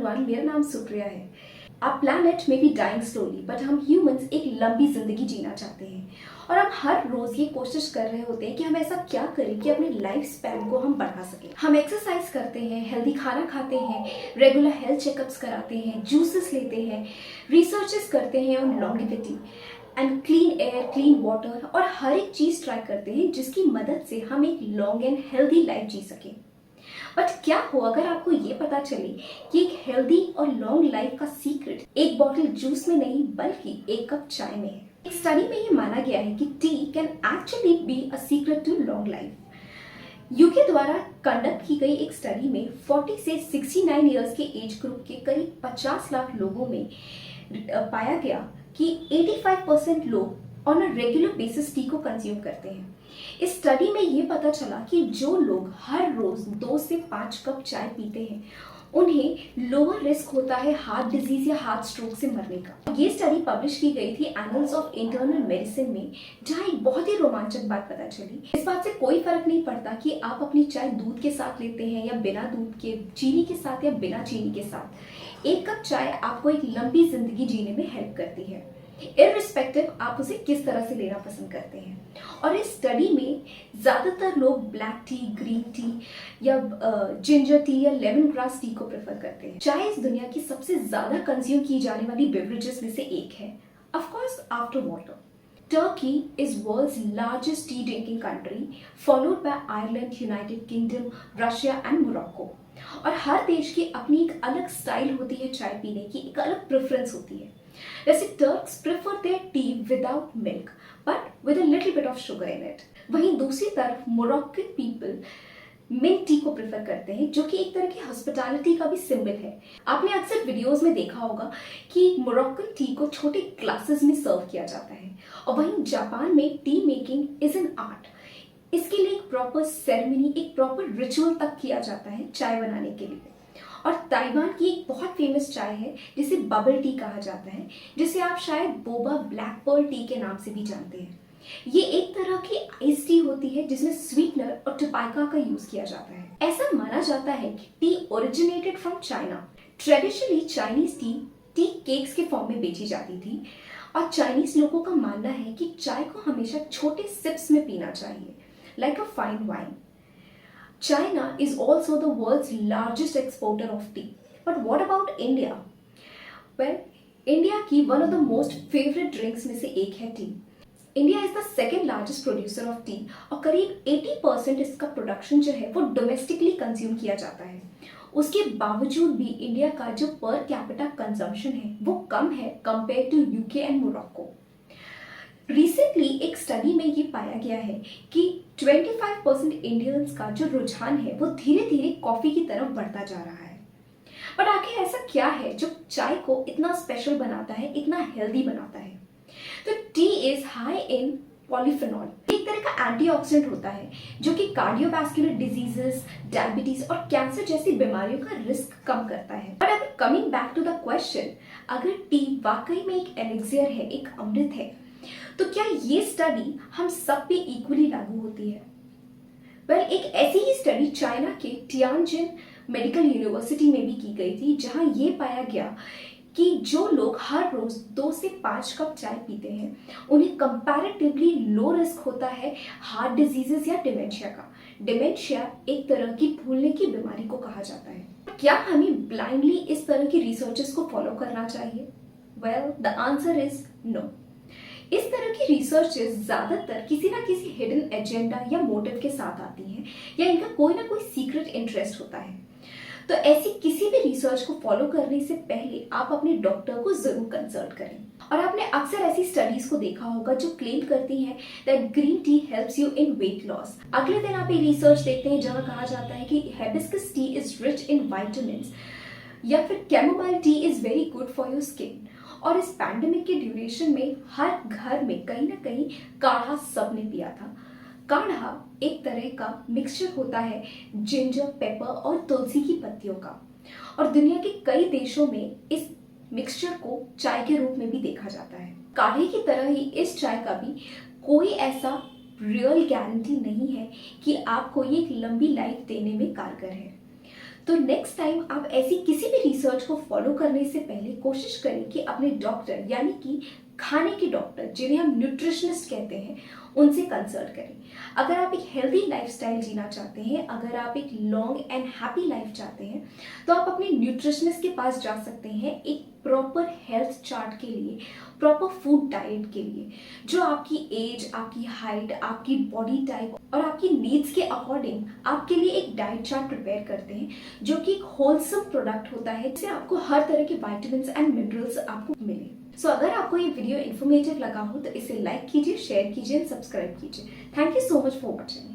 Everyone, मेरा नाम सुप्रिया है। Our planet may be dying slowly, but हम ह्यूमंस एक लंबी जिंदगी जीना चाहते हैं और हम हर रोज ये कोशिश कर रहे होते हैं कि हम ऐसा क्या करें कि अपने लाइफ स्पैन को हम बढ़ा सकें। हम एक्सरसाइज करते हैं, हेल्दी खाना खाते हैं, रेगुलर हेल्थ चेकअप्स कराते हैं, जूसेस लेते हैं, रिसर्चेस करते हैं on longevity and clean air, clean water और हर एक चीज ट्राई करते हैं जिसकी मदद से हम एक लॉन्ग एंड हेल्दी लाइफ जी सकें। बट क्या हो अगर आपको ये पता चले कि एक हेल्दी और लॉन्ग लाइफ का सीक्रेट एक बॉटल जूस में नहीं बल्कि एक कप चाय में है। एक स्टडी में ये माना गया है कि tea can actually be a secret to long life. UK द्वारा कंडक्ट की गई एक स्टडी में 40 से 69 इयर्स के एज ग्रुप के करीब 50 लाख लोगों में पाया गया कि 85% लोग on a regular basis T को कंज्यूम करते हैं। इस स्टडी में ये पता चला कि जो लोग हर रोज 2 से 5 कप चाय पीते हैं उन्हें लोअर रिस्क होता है हार्ट डिजीज या हार्ट स्ट्रोक से मरने का। ये स्टडी पब्लिश की गई थी एनल्स ऑफ इंटरनल मेडिसिन में, जहां एक बहुत ही रोमांचक बात पता चली। इस बात से कोई फर्क नहीं पड़ता कि आप अपनी चाय दूध के साथ लेते हैं या बिना दूध के, चीनी के साथ या बिना चीनी के साथ, एक कप चाय आपको एक लंबी जिंदगी जीने में हेल्प करती है, इररिस्पेक्टिव आप उसे किस तरह से लेना पसंद करते हैं। और इस स्टडी में ज्यादातर लोग ब्लैक टी, ग्रीन टी या जिंजर टी या लेमन ग्रास टी को प्रेफर करते हैं। चाय इस दुनिया की सबसे ज्यादा कंज्यूम की जाने वाली बेवरेजेस में से एक है, of course after water. Turkey is world's largest tea drinking country, followed by Ireland, United Kingdom, Russia and Morocco. और हर देश की अपनी एक अलग स्टाइल होती है चाय पीने की, एक अलग प्रेफरेंस होती है। जैसे Turks prefer their tea without milk but with a little bit of sugar in it. वहीं दूसरी तरफ मोरक्कन पीपल मिंट टी को प्रेफर करते हैं, जो कि एक तरह की हॉस्पिटैलिटी का भी सिंबल है। आपने अक्सर वीडियोस में देखा होगा कि मोरक्कन टी को छोटे ग्लासेस में सर्व किया जाता है। और वहीं जापान में T making is an art. इसके लिए एक प्रॉपर सेरेमनी, एक प्रॉपर रिचुअल तक किया जाता है चाय बनाने के लिए। और ताइवान की एक बहुत फेमस चाय है जिसे बबल टी कहा जाता है, जिसे आप शायद बोबा ब्लैक पर्ल टी के नाम से भी जानते हैं। ये एक तरह की आइस टी होती है जिसमें स्वीटनर और टोबैको का यूज किया जाता है। ऐसा माना जाता है कि T originated from China. Traditionally Chinese tea cakes के फॉर्म में बेची जाती थी और चाइनीज लोगों का मानना है कि चाय को हमेशा छोटे सिप्स में पीना चाहिए, like a fine wine. China is also the world's largest exporter of tea. But what about India? Well, India की one of the most favorite drinks में से एक है T. India is the second largest producer of T और करीब 80% इसका production जो है वो डोमेस्टिकली कंज्यूम किया जाता है। उसके बावजूद भी इंडिया का जो पर कैपिटा कंजम्पशन है वो कम है compare to UK and Morocco. Recently एक स्टडी में ये पाया गया है कि 25% इंडियंस का जो रुझान है वो धीरे धीरे कॉफी की तरफ बढ़ता जा रहा है। बट आखिर ऐसा क्या है जो चाय को इतना स्पेशल बनाता है, इतना हेल्दी बनाता है? तो tea is high in polyphenol. एक तरह का एंटीऑक्सीडेंट होता है जो कि कार्डियोवैस्कुलर डिजीजेस, डायबिटीज और कैंसर जैसी बीमारियों का रिस्क कम करता है। बट अगर coming back to the question, अगर टी वाकई में एक एलिक्सियर है, एक अमृत है, तो क्या ये स्टडी हम सब पे इक्वली लागू होती है? वेल, एक ऐसी ही स्टडी चाइना के टियानजिन मेडिकल यूनिवर्सिटी में भी की गई थी, जहां ये पाया गया कि जो लोग हर रोज 2 से 5 कप चाय पीते हैं उन्हें कंपैरेटिवली लो रिस्क होता है हार्ट डिजीजेस या डिमेंशिया का। डिमेंशिया एक तरह की भूलने की बीमारी को कहा जाता है। क्या हमें ब्लाइंडली इस तरह की रिसर्चेस को फॉलो करना चाहिए? Well, the answer is no. इस तरह की रिसर्चेस ज्यादातर किसी ना किसी हिडन एजेंडा या मोटिव के साथ आती हैं या इनका कोई ना कोई सीक्रेट इंटरेस्ट होता है। तो ऐसी किसी भी रिसर्च को फॉलो करने से पहले आप अपने डॉक्टर को जरूर कंसल्ट करें। और आपने अक्सर ऐसी स्टडीज को देखा होगा जो क्लेम करती हैं that green tea helps you in weight loss. अगले दिन आप एक रिसर्च देखते हैं जहां कहा जाता है कि hibiscus tea is rich in vitamins या फिर chamomile tea is very good for your skin. और इस पैंडेमिक के ड्यूरेशन में हर घर में कहीं ना कहीं काढ़ा सबने पिया था। काढ़ा एक तरह का मिक्सचर होता है जिंजर, पेपर और तुलसी की पत्तियों का, और दुनिया के कई देशों में इस मिक्सचर को चाय के रूप में भी देखा जाता है। काढ़े की तरह ही इस चाय का भी कोई ऐसा रियल गारंटी नहीं है कि आपको ये एक लंबी लाइफ देने में कारगर है। तो नेक्स्ट टाइम आप ऐसी किसी भी रिसर्च को फॉलो करने से पहले कोशिश करें कि अपने डॉक्टर यानी कि खाने के डॉक्टर, जिन्हें हम न्यूट्रिशनिस्ट कहते हैं, उनसे कंसल्ट करें। अगर आप एक हेल्दी लाइफस्टाइल जीना चाहते हैं, अगर आप एक लॉन्ग एंड हैप्पी लाइफ चाहते हैं, तो आप अपने न्यूट्रिशनिस्ट के पास जा सकते हैं एक प्रॉपर हेल्थ चार्ट के लिए, प्रॉपर फूड डाइट के लिए, जो आपकी एज, आपकी हाइट, आपकी बॉडी टाइप और आपकी नीड्स के अकॉर्डिंग आपके लिए एक डाइट चार्ट प्रिपेयर करते हैं, जो कि एक होलसम प्रोडक्ट होता है जिससे आपको हर तरह के विटामिन्स एंड मिनरल्स आपको मिले। सो अगर आपको ये वीडियो इन्फॉर्मेटिव लगा हो तो इसे लाइक कीजिए, शेयर कीजिए, सब्सक्राइब कीजिए। Thank you so much for watching.